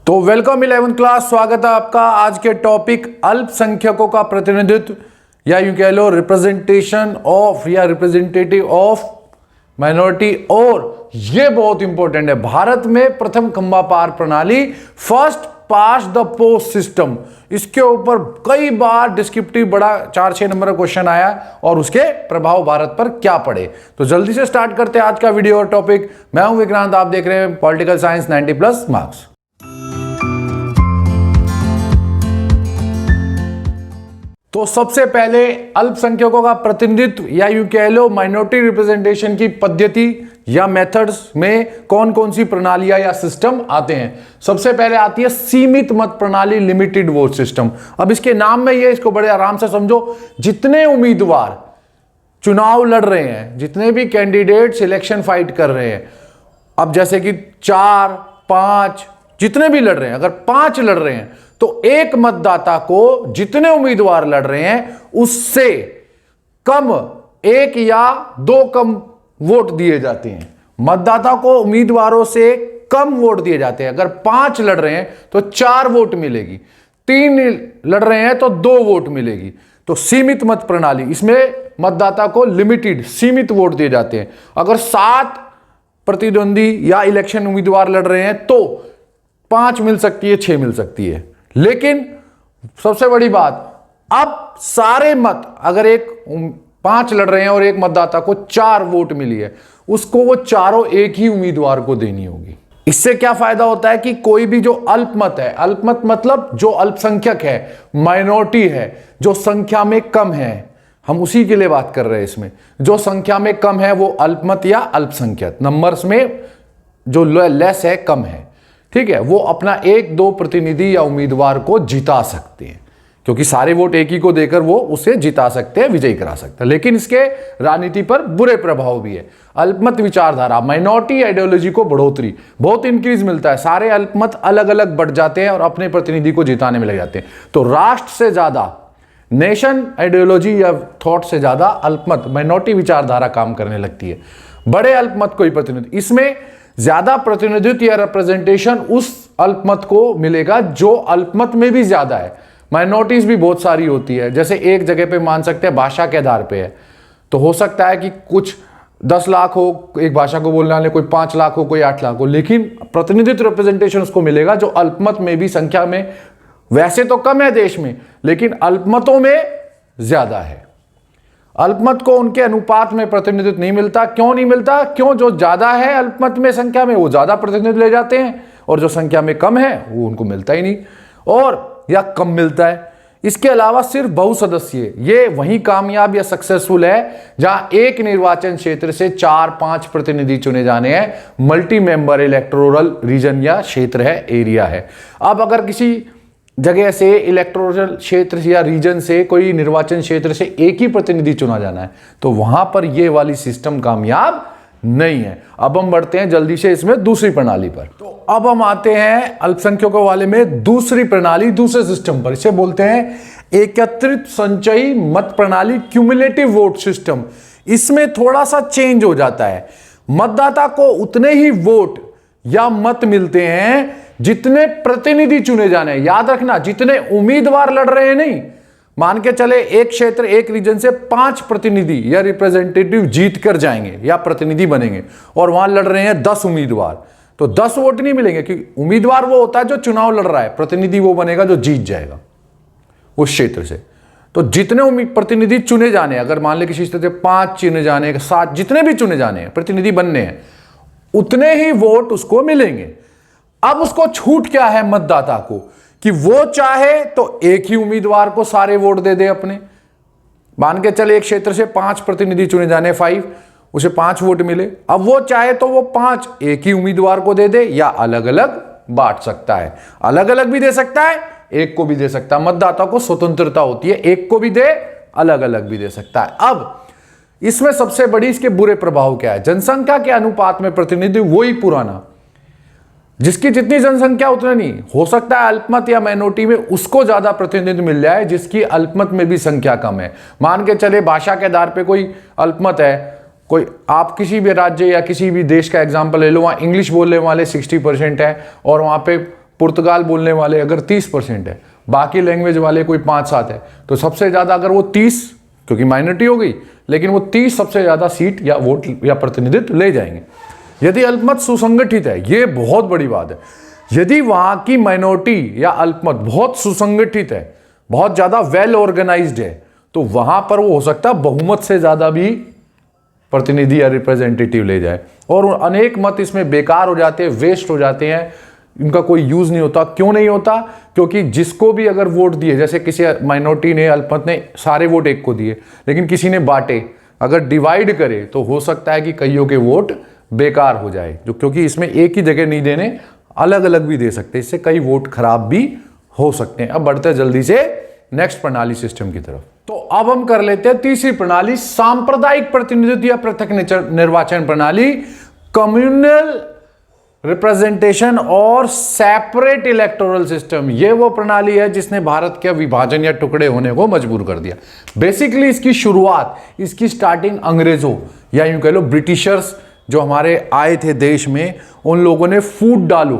तो welcome 11th class, स्वागत है आपका। आज के टॉपिक अल्पसंख्यकों का प्रतिनिधित्व या यूं कह लो रिप्रेजेंटेशन ऑफ या रिप्रेजेंटेटिव ऑफ माइनॉरिटी। और ये बहुत इंपॉर्टेंट है, भारत में प्रथम खंबा पार प्रणाली, first past the post system. इसके ऊपर कई बार डिस्क्रिप्टिव बड़ा 4-6 नंबर का क्वेश्चन आया और उसके प्रभाव भारत पर क्या पड़े। तो जल्दी से स्टार्ट करते हैं आज का वीडियो और टॉपिक। मैं हूं विक्रांत, आप देख रहे हैं पॉलिटिकल साइंस 90+ मार्क्स। तो सबसे पहले अल्पसंख्यकों का प्रतिनिधित्व या यूं कह लो माइनॉरिटी रिप्रेजेंटेशन की पद्धति या मेथड्स में कौन कौन सी प्रणालियां या सिस्टम आते हैं। सबसे पहले आती है सीमित मत प्रणाली, लिमिटेड वोट सिस्टम। अब इसके नाम में ये, इसको बड़े आराम से समझो। जितने उम्मीदवार चुनाव लड़ रहे हैं, जितने भी कैंडिडेट इलेक्शन फाइट कर रहे हैं, अब जैसे कि 4, 5 जितने भी लड़ रहे हैं, अगर 5 लड़ रहे हैं तो एक मतदाता को जितने उम्मीदवार लड़ रहे हैं उससे कम 1 या 2 कम वोट दिए जाते हैं। मतदाता को उम्मीदवारों से कम वोट दिए जाते हैं। अगर 5 लड़ रहे हैं तो 4 वोट मिलेगी, 3 लड़ रहे हैं तो 2 वोट मिलेगी। तो सीमित मत प्रणाली, इसमें मतदाता को लिमिटेड सीमित वोट दिए जाते हैं। अगर 7 प्रतिद्वंदी या इलेक्शन उम्मीदवार लड़ रहे हैं तो 5 मिल सकती है, 6 मिल सकती है। लेकिन सबसे बड़ी बात, अब सारे मत, अगर 5 लड़ रहे हैं और एक मतदाता को 4 वोट मिली है, उसको वो चारों एक ही उम्मीदवार को देनी होगी। इससे क्या फायदा होता है कि कोई भी जो अल्पमत है, अल्पमत मतलब जो अल्पसंख्यक है, माइनॉरिटी है, जो संख्या में कम है, हम उसी के लिए बात कर रहे हैं। इसमें जो संख्या में कम है वो अल्पमत या अल्पसंख्यक, नंबर्स में जो लेस है, कम है, ठीक है, वो अपना 1-2 प्रतिनिधि या उम्मीदवार को जिता सकते हैं, क्योंकि सारे वोट एक ही को देकर वो उसे जिता सकते हैं, विजयी करा सकते हैं। लेकिन इसके राजनीति पर बुरे प्रभाव भी है। अल्पमत विचारधारा, माइनॉरिटी आइडियोलॉजी को बढ़ोतरी, बहुत इंक्रीज मिलता है। सारे अल्पमत अलग अलग बढ़ जाते हैं और अपने प्रतिनिधि को जिताने में लग जाते हैं। तो राष्ट्र से ज्यादा, नेशन आइडियोलॉजी या थॉट से ज्यादा अल्पमत, माइनॉरिटी विचारधारा काम करने लगती है। बड़े अल्पमत को ही प्रतिनिधि, इसमें ज्यादा प्रतिनिधित्व या रिप्रेजेंटेशन उस अल्पमत को मिलेगा जो अल्पमत में भी ज्यादा है। माइनॉरिटीज भी बहुत सारी होती है, जैसे एक जगह पे मान सकते हैं भाषा के आधार पे है, तो हो सकता है कि कुछ 10 लाख हो एक भाषा को बोलने वाले, कोई 5 लाख हो, कोई 8 लाख हो, लेकिन प्रतिनिधित्व रिप्रेजेंटेशन उसको मिलेगा जो अल्पमत में भी संख्या में वैसे तो कम है देश में, लेकिन अल्पमतों में ज्यादा है। अल्पमत को उनके अनुपात में प्रतिनिधित्व नहीं मिलता। क्यों नहीं मिलता? क्यों, जो ज्यादा है अल्पमत में संख्या में वो ज्यादा प्रतिनिधित्व ले जाते हैं, और जो संख्या में कम है वो उनको मिलता ही नहीं, और या कम मिलता है। इसके अलावा सिर्फ बहुसदस्यीय, ये वही कामयाब या सक्सेसफुल है जहां एक निर्वाचन क्षेत्र से 4-5 प्रतिनिधि चुने जाने हैं। मल्टी मेंबर इलेक्टोरल रीजन या क्षेत्र है, एरिया है। अब अगर किसी जगह से इलेक्टोरल क्षेत्र या रीजन से, कोई निर्वाचन क्षेत्र से एक ही प्रतिनिधि चुना जाना है, तो वहां पर यह वाली सिस्टम कामयाब नहीं है। अब हम बढ़ते हैं जल्दी से इसमें दूसरी प्रणाली पर। तो अब हम आते हैं अल्पसंख्यकों वाले में दूसरी प्रणाली, दूसरे सिस्टम पर। इसे बोलते हैं एकत्रित संचयी मत प्रणाली, क्यूमुलेटिव वोट सिस्टम। इसमें थोड़ा सा चेंज हो जाता है। मतदाता को उतने ही वोट या मत मिलते हैं जितने प्रतिनिधि चुने जाने हैं। याद रखना, जितने उम्मीदवार लड़ रहे हैं नहीं। मान के चले एक क्षेत्र, एक रीजन से 5 प्रतिनिधि या रिप्रेजेंटेटिव जीत कर जाएंगे या प्रतिनिधि बनेंगे, और वहां लड़ रहे हैं 10 उम्मीदवार, तो 10 वोट नहीं मिलेंगे, क्योंकि उम्मीदवार वो होता है जो चुनाव लड़ रहा है, प्रतिनिधि वो बनेगा जो जीत जाएगा उस क्षेत्र से। तो जितने प्रतिनिधि चुने जाने, अगर मान ले किसी क्षेत्र से 5 चुने जाने, 7, जितने भी चुने जाने हैं, प्रतिनिधि बनने हैं, उतने ही वोट उसको मिलेंगे। अब उसको छूट क्या है मतदाता को, कि वो चाहे तो एक ही उम्मीदवार को सारे वोट दे दे अपने। मान के चले एक क्षेत्र से 5 प्रतिनिधि चुने जाने, 5, उसे 5 वोट मिले। अब वो चाहे तो वो 5 एक ही उम्मीदवार को दे दे, या अलग अलग बांट सकता है। अलग अलग भी दे सकता है, एक को भी दे सकता है। मतदाता को स्वतंत्रता होती है, एक को भी दे, अलग अलग भी दे सकता है। अब इसमें सबसे बड़ी इसके बुरे प्रभाव क्या है? जनसंख्या के अनुपात में प्रतिनिधित्व वही पुराना, जिसकी जितनी जनसंख्या उतना नहीं। हो सकता है अल्पमत या माइनॉरिटी में उसको ज्यादा प्रतिनिधित्व मिल जाए जिसकी अल्पमत में भी संख्या कम है। मान के चले भाषा के आधार पे कोई अल्पमत है, कोई आप किसी भी राज्य या किसी भी देश का एग्जांपल ले लो, वहां इंग्लिश बोलने वाले 60% है और वहां पे पुर्तगाल बोलने वाले अगर 30% है, बाकी लैंग्वेज वाले कोई 5-7 है, तो सबसे ज़्यादा अगर वो 30, क्योंकि माइनॉरिटी हो गई, लेकिन वो 30 सबसे ज़्यादा सीट या वोट या प्रतिनिधित्व ले जाएंगे। यदि अल्पमत सुसंगठित है, ये बहुत बड़ी बात है, यदि वहां की माइनॉरिटी या अल्पमत बहुत सुसंगठित है, बहुत ज़्यादा वेल ऑर्गेनाइज्ड है, तो वहां पर वो हो सकता है बहुमत से ज़्यादा भी प्रतिनिधि या रिप्रेजेंटेटिव ले जाए। और अनेक मत इसमें बेकार हो जाते हैं, वेस्ट हो जाते हैं, इनका कोई यूज नहीं होता। क्यों नहीं होता? क्योंकि जिसको भी अगर वोट दिए, जैसे किसी माइनॉरिटी ने, अल्पमत ने सारे वोट एक को दिए, लेकिन किसी ने बांटे, अगर डिवाइड करे तो हो सकता है कि कईयों के वोट बेकार हो जाए, जो क्योंकि इसमें एक ही जगह नहीं देने, अलग अलग भी दे सकते, इससे कई वोट खराब भी हो सकते हैं। अब बढ़ते हैं जल्दी से नेक्स्ट प्रणाली सिस्टम की तरफ। तो अब हम कर लेते हैं तीसरी प्रणाली, सांप्रदायिक प्रतिनिधित्व या पृथक निर्वाचन प्रणाली, कम्युनल रिप्रेजेंटेशन और सेपरेट इलेक्टोरल सिस्टम। यह वो प्रणाली है जिसने भारत के विभाजन या टुकड़े होने को मजबूर कर दिया। बेसिकली इसकी शुरुआत, इसकी स्टार्टिंग अंग्रेजों या यूं कह लो ब्रिटिशर्स जो हमारे आए थे देश में, उन लोगों ने फूट डालो,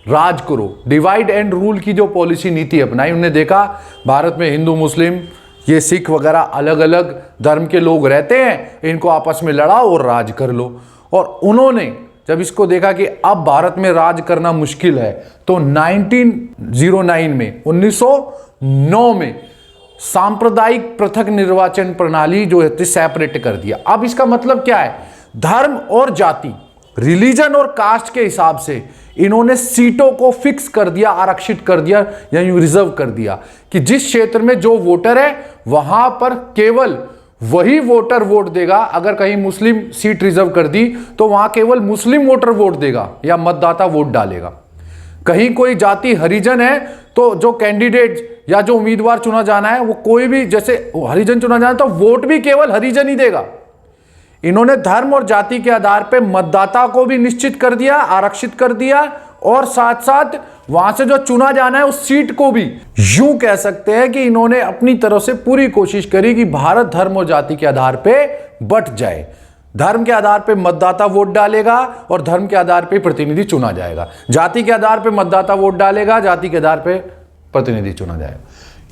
राज करो, डिवाइड एंड रूल की जो पॉलिसी नीति अपनाई। उन्होंने देखा भारत में हिंदू, मुस्लिम, ये सिख वगैरह अलग अलग धर्म के लोग रहते हैं, इनको आपस में लड़ाओ और राज कर लो। और उन्होंने जब इसको देखा कि अब भारत में राज करना मुश्किल है, तो 1909 में 1909 में सांप्रदायिक पृथक निर्वाचन प्रणाली जो है सेपरेट कर दिया। अब इसका मतलब क्या है? धर्म और जाति, रिलीजन और कास्ट के हिसाब से इन्होंने सीटों को फिक्स कर दिया, आरक्षित कर दिया या यूं रिजर्व कर दिया कि जिस क्षेत्र में जो वोटर है वहां पर केवल वही वोटर वोट देगा। अगर कहीं मुस्लिम सीट रिजर्व कर दी तो वहां केवल मुस्लिम वोटर वोट देगा या मतदाता वोट डालेगा। कहीं कोई जाति हरिजन है तो जो कैंडिडेट या जो उम्मीदवार चुना जाना है वो कोई भी, जैसे हरिजन चुना जाना है तो वोट भी केवल हरिजन ही देगा। इन्होंने धर्म और जाति के आधार पर मतदाता को भी निश्चित कर दिया, आरक्षित कर दिया, और साथ साथ वहां से जो चुना जाना है उस सीट को भी। यूं कह सकते हैं कि इन्होंने अपनी तरफ से पूरी कोशिश करी कि भारत धर्म और जाति के आधार पर बंट जाए। धर्म के आधार पर मतदाता वोट डालेगा और धर्म के आधार पर प्रतिनिधि चुना जाएगा, जाति के आधार पर मतदाता वोट डालेगा, जाति के आधार पर प्रतिनिधि चुना जाएगा।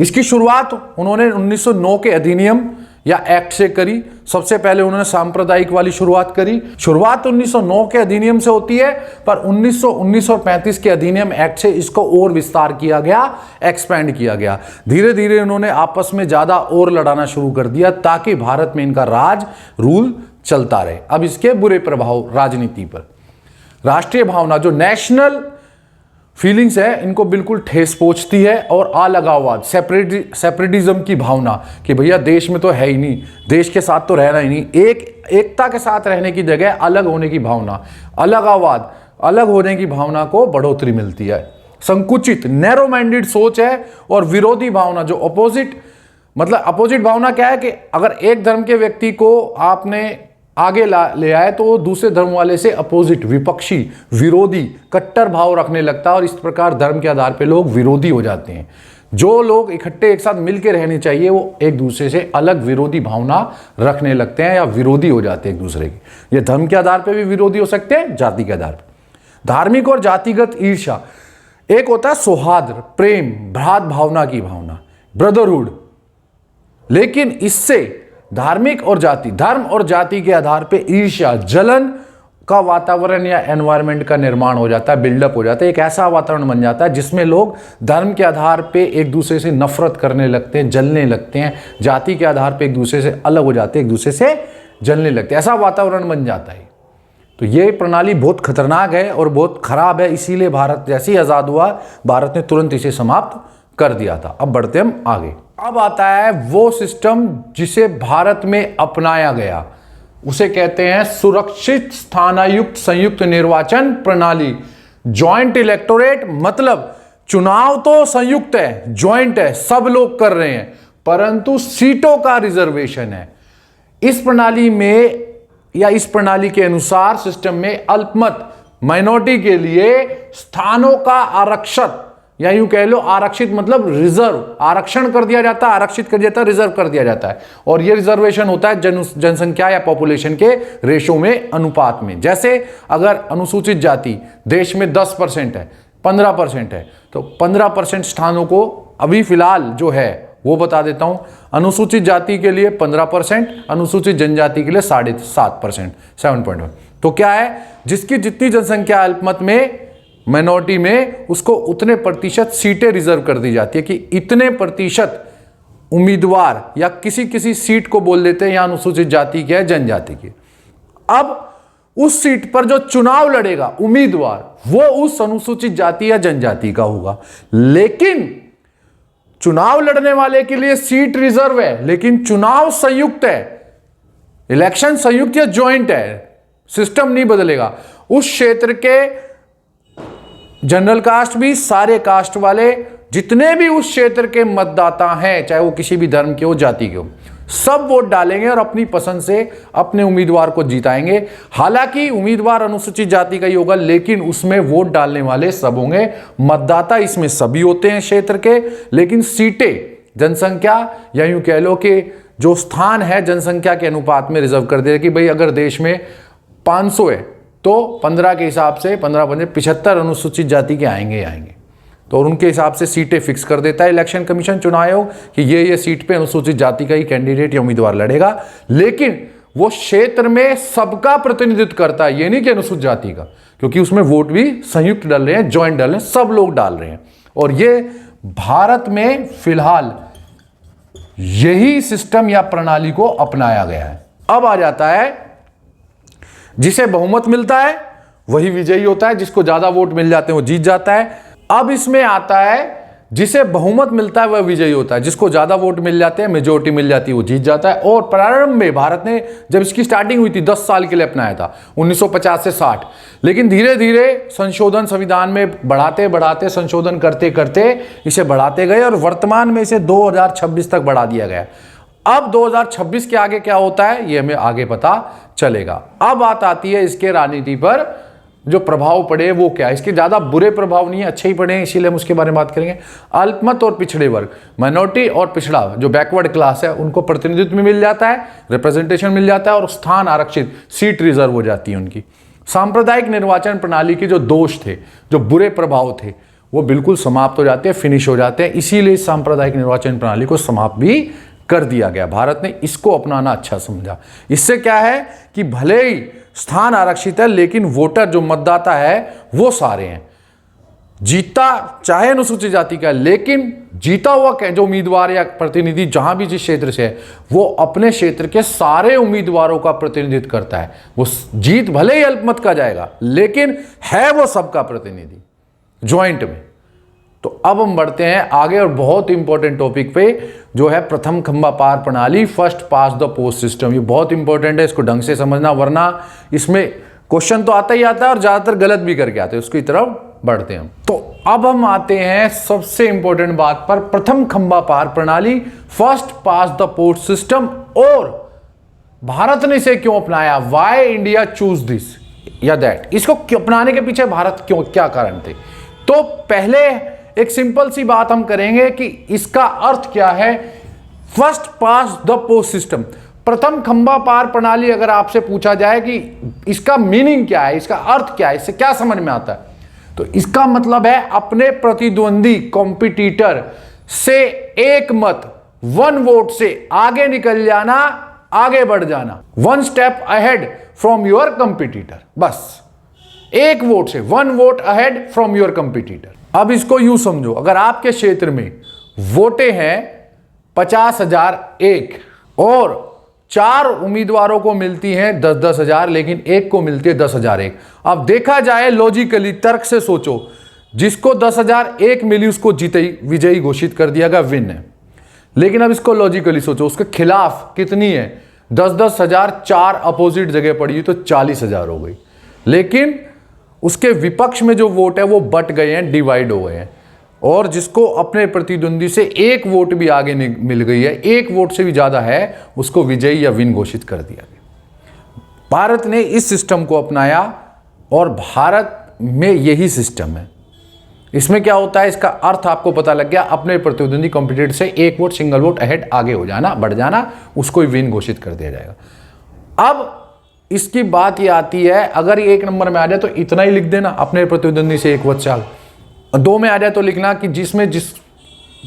इसकी शुरुआत उन्होंने 1909 के अधिनियम या एक्ट से करी। सबसे पहले उन्होंने सांप्रदायिक वाली शुरुआत करी। शुरुआत 1909 के अधिनियम से होती है, पर 1919 और 35 के अधिनियम एक्ट से इसको और विस्तार किया गया, एक्सपेंड किया गया। धीरे धीरे उन्होंने आपस में ज्यादा और लड़ाना शुरू कर दिया ताकि भारत में इनका राज रूल चलता रहे। अब इसके बुरे प्रभाव राजनीति पर, राष्ट्रीय भावना जो नेशनल फीलिंग्स है इनको बिल्कुल ठेस पहुंचती है, और अलगाववाद, सेपरेटिज्म की भावना कि भैया देश में तो है ही नहीं, देश के साथ तो रहना ही नहीं, एकता के साथ रहने की जगह अलग होने की भावना, अलगाववाद, अलग होने की भावना को बढ़ोतरी मिलती है। संकुचित नैरो माइंडेड सोच है, और विरोधी भावना जो अपोजिट, मतलब अपोजिट भावना क्या है कि अगर एक धर्म के व्यक्ति को आपने आगे ले आए तो वो दूसरे धर्म वाले से अपोजिट, विपक्षी, विरोधी, कट्टर भाव रखने लगता है, और इस प्रकार धर्म के आधार पे लोग विरोधी हो जाते हैं। जो लोग इकट्ठे एक साथ मिलकर रहने चाहिए वो एक दूसरे से अलग विरोधी भावना रखने लगते हैं या विरोधी हो जाते हैं एक दूसरे की। ये धर्म के आधार पे भी विरोधी हो सकते हैं, जाति के आधार पर। धार्मिक और जातिगत ईर्ष्या, एक होता है सौहार्द, प्रेम, भ्रात भावना की भावना, ब्रदरहुड, लेकिन इससे धार्मिक और जाति, धर्म और जाति के आधार पे ईर्ष्या, जलन का वातावरण या एनवायरनमेंट का निर्माण हो जाता है, बिल्डअप हो जाता है। एक ऐसा वातावरण बन जाता है जिसमें लोग धर्म के आधार पे एक दूसरे से नफरत करने लगते हैं, जलने लगते हैं, जाति के आधार पे एक दूसरे से अलग हो जाते हैं, एक दूसरे से जलने लगते हैं, ऐसा वातावरण बन जाता है। तो ये प्रणाली बहुत खतरनाक है और बहुत खराब है, इसीलिए भारत जैसे ही आज़ाद हुआ भारत ने तुरंत इसे समाप्त कर दिया था। अब बढ़ते हम आगे। अब आता है वो सिस्टम जिसे भारत में अपनाया गया, उसे कहते हैं सुरक्षित स्थानायुक्त संयुक्त निर्वाचन प्रणाली, जॉइंट इलेक्टोरेट। मतलब चुनाव तो संयुक्त है, जॉइंट है, सब लोग कर रहे हैं, परंतु सीटों का रिजर्वेशन है। इस प्रणाली में या इस प्रणाली के अनुसार सिस्टम में अल्पमत माइनॉरिटी के लिए स्थानों का आरक्षण या यूं कह लो आरक्षित, मतलब रिजर्व, आरक्षण कर दिया जाता है, आरक्षित कर दिया जाता है, रिजर्व कर दिया जाता है। और यह रिजर्वेशन होता है जनसंख्या या पॉपुलेशन के रेशो में, अनुपात में। जैसे अगर अनुसूचित जाति देश में 10% है, 15% है। तो 15% स्थानों को अभी फिलहाल जो है वो बता देता हूं। अनुसूचित जाति के लिए 15%, अनुसूचित जनजाति के लिए 7.5%, 7.1। तो क्या है, जिसकी जितनी जनसंख्या अल्पमत में, माइनॉरिटी में, उसको उतने प्रतिशत सीटें रिजर्व कर दी जाती है कि इतने प्रतिशत उम्मीदवार, या किसी किसी सीट को बोल देते हैं या अनुसूचित जाति की है, जनजाति की। अब उस सीट पर जो चुनाव लड़ेगा उम्मीदवार, वो उस अनुसूचित जाति या जनजाति का होगा। लेकिन चुनाव लड़ने वाले के लिए सीट रिजर्व है, लेकिन चुनाव संयुक्त है, इलेक्शन संयुक्त या ज्वाइंट है, सिस्टम नहीं बदलेगा। उस क्षेत्र के जनरल कास्ट भी, सारे कास्ट वाले जितने भी उस क्षेत्र के मतदाता हैं, चाहे वो किसी भी धर्म के हो, जाति के हो, सब वोट डालेंगे और अपनी पसंद से अपने उम्मीदवार को जिताएंगे। हालांकि उम्मीदवार अनुसूचित जाति का ही होगा, लेकिन उसमें वोट डालने वाले सब होंगे। मतदाता इसमें सभी होते हैं क्षेत्र के, लेकिन सीटें जनसंख्या, या यूं कह लो कि जो स्थान है जनसंख्या के अनुपात में रिजर्व कर दिया कि भाई अगर देश में 500 है तो 15 के हिसाब से 75 अनुसूचित जाति के आएंगे। तो उनके हिसाब से सीटें फिक्स कर देता है इलेक्शन कमीशन, चुनाव आयोग, कि ये सीट पे अनुसूचित जाति का ही कैंडिडेट या उम्मीदवार लड़ेगा। लेकिन वो क्षेत्र में सबका प्रतिनिधित्व करता है, ये नहीं कि अनुसूचित जाति का, क्योंकि उसमें वोट भी संयुक्त डाल रहे हैं, ज्वाइंट डाल रहे हैं, सब लोग डाल रहे हैं। और ये भारत में फिलहाल यही सिस्टम या प्रणाली को अपनाया गया है। अब आ जाता है, जिसे बहुमत मिलता है वही विजयी होता है, जिसको ज्यादा वोट मिल जाते हैं वो जीत जाता है। अब इसमें आता है, जिसे बहुमत मिलता है वह विजयी होता है, जिसको ज्यादा वोट मिल जाते हैं, मेजोरिटी मिल जाती है, वो जीत जाता है। और प्रारंभ में भारत ने जब इसकी स्टार्टिंग हुई थी 10 साल के लिए अपनाया था, 1950 से 60, लेकिन धीरे धीरे संशोधन संविधान में बढ़ाते बढ़ाते, संशोधन करते करते इसे बढ़ाते गए और वर्तमान में इसे 2026 तक बढ़ा दिया गया। अब 2026 के आगे क्या होता है ये हमें आगे पता चलेगा। अब बात आती है इसके राजनीति पर जो प्रभाव पड़े वो क्या है। इसके ज्यादा बुरे प्रभाव नहीं है, अच्छे ही पड़े हैं, इसीलिए हम उसके बारे में बात करेंगे। अल्पमत और पिछड़े वर्ग, माइनॉरिटी और पिछड़ा जो बैकवर्ड क्लास है, उनको प्रतिनिधित्व मिल जाता है, रिप्रेजेंटेशन मिल जाता है और स्थान आरक्षित, सीट रिजर्व हो जाती है उनकी। सांप्रदायिक निर्वाचन प्रणाली के जो दोष थे, जो बुरे प्रभाव थे, वो बिल्कुल समाप्त हो जाते हैं, फिनिश हो जाते हैं। इसीलिए सांप्रदायिक निर्वाचन प्रणाली को समाप्त भी कर दिया गया। भारत ने इसको अपनाना अच्छा समझा। इससे क्या है कि भले ही स्थान आरक्षित है, लेकिन वोटर जो मतदाता है वो सारे हैं। जीता चाहे अनुसूचित जाति का, लेकिन जीता हुआ जो उम्मीदवार या प्रतिनिधि जहां भी जिस क्षेत्र से है, वो अपने क्षेत्र के सारे उम्मीदवारों का प्रतिनिधित्व करता है। वो जीत भले ही अल्पमत का जाएगा, लेकिन है वो सबका प्रतिनिधि ज्वाइंट में। तो अब हम बढ़ते हैं आगे और बहुत इंपॉर्टेंट टॉपिक पे, जो है प्रथम खंबा पार प्रणाली, first past the post system. ये बहुत इंपॉर्टेंट है, इसको ढंग से समझना, वरना इसमें क्वेश्चन तो आता ही आता है और ज्यादातर गलत भी करके आते हैं। उसकी तरफ बढ़ते हैं। तो अब हम आते हैं सबसे इंपॉर्टेंट बात पर, प्रथम खंबा पार प्रणाली, first past the post system. और भारत ने इसे क्यों अपनाया, वाई इंडिया चूज दिस या दैट, इसको अपनाने के पीछे भारत क्यों, क्या कारण थे। तो पहले एक सिंपल सी बात हम करेंगे कि इसका अर्थ क्या है। First past the post system, प्रथम खंबा पार प्रणाली, अगर आपसे पूछा जाए कि इसका मीनिंग क्या है, इसका अर्थ क्या है, इससे क्या समझ में आता है, तो इसका मतलब है अपने प्रतिद्वंदी कॉम्पिटिटर से एक मत, वन वोट से आगे निकल जाना, आगे बढ़ जाना, one step ahead from your competitor. बस एक वोट से, one vote ahead from your competitor. अब इसको यूं समझो, अगर आपके क्षेत्र में वोटें हैं 50,001 और 4 उम्मीदवारों को मिलती हैं 10-10 हजार, लेकिन एक को मिलती है 10,001। अब देखा जाए लॉजिकली, तर्क से सोचो, जिसको 10,001 मिली उसको विजयी घोषित कर दिया गया, विन है। लेकिन अब इसको लॉजिकली सोचो, उसके खिलाफ कितनी है, 10-10 हजार, 4 अपोजिट जगह पड़ी तो 40,000 हो गई। लेकिन उसके विपक्ष में जो वोट है वो बट गए हैं, डिवाइड हो गए हैं, और जिसको अपने प्रतिद्वंदी से एक वोट भी आगे मिल गई है, एक वोट से भी ज्यादा है, उसको विजयी या विन घोषित कर दिया गया। भारत ने इस सिस्टम को अपनाया और भारत में यही सिस्टम है। इसमें क्या होता है, इसका अर्थ आपको पता लग गया, अपने प्रतिद्वंदी कॉम्पिटिटर से एक वोट, सिंगल वोट अहेड आगे हो जाना, बढ़ जाना, उसको ही विन घोषित कर दिया जाएगा। अब इसकी बात ये आती है, अगर ये 1 नंबर में आ जाए तो इतना ही लिख देना, अपने प्रतिद्वंदी से एक वोट से आगे। 2 में आ जाए तो लिखना कि जिसमें जिस